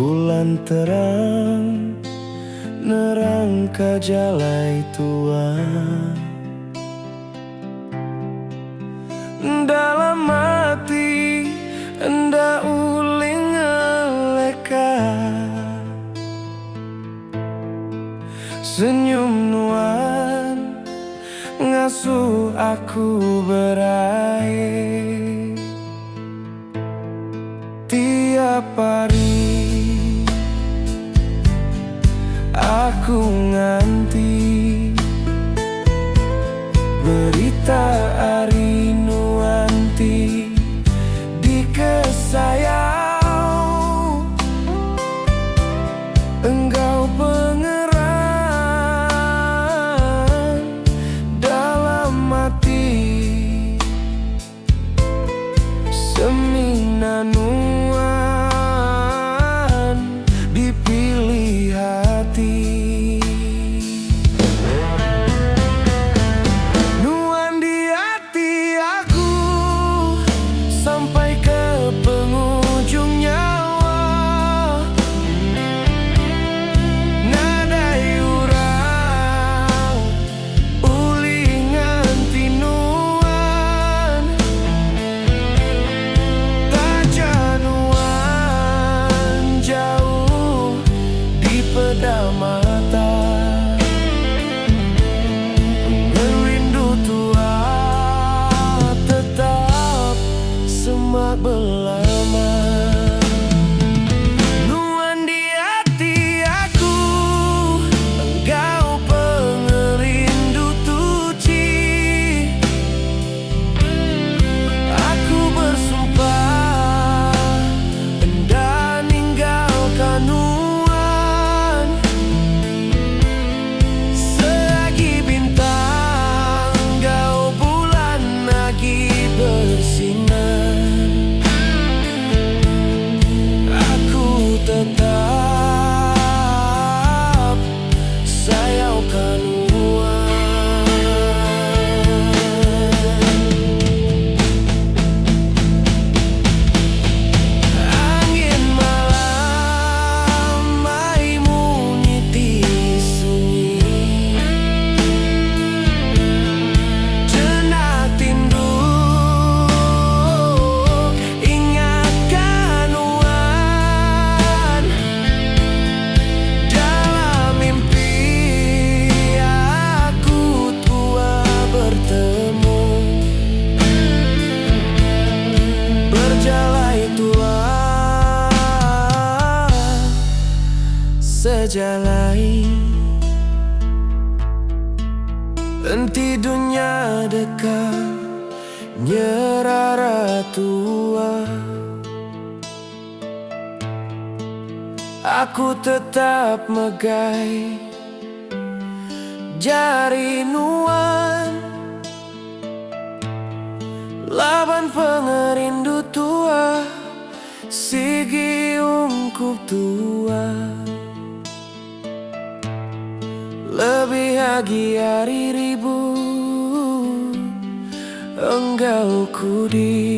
Bulan terang nerang kajalai tua, dalam hati enda uling ngeleka. Senyum nuan ngasuh aku berair. Tiap hari aku nganti berita hari nuanti di kesayau. Engkau pengeran dalam hati, semina nuan dipilih hati. Nuan di hati aku sampai ke penghujung nyawa. Nadai urang uli nganti nuan, taja nuan jauh di peda mata. Merindu tua tetap semak belama. Nuan di hati aku, engkau pengerindu tuci. Aku bersumpah hendak ninggalkan nuan selagi bintang kau bulan lagi bersinar. Aku tetap sayangkan nuan. Angin malam mai munyiti sunyi, jenak tinduk ingatkan nuan. Dalam mimpi aku tua bertemu, berjalai tua sejalai. Enti dunia dekat nyerara tua, aku tetap megai jari nuan. Laban pengerindu tua, sigi ungkup tua. Lebih lagi hari ribu engkau kudi.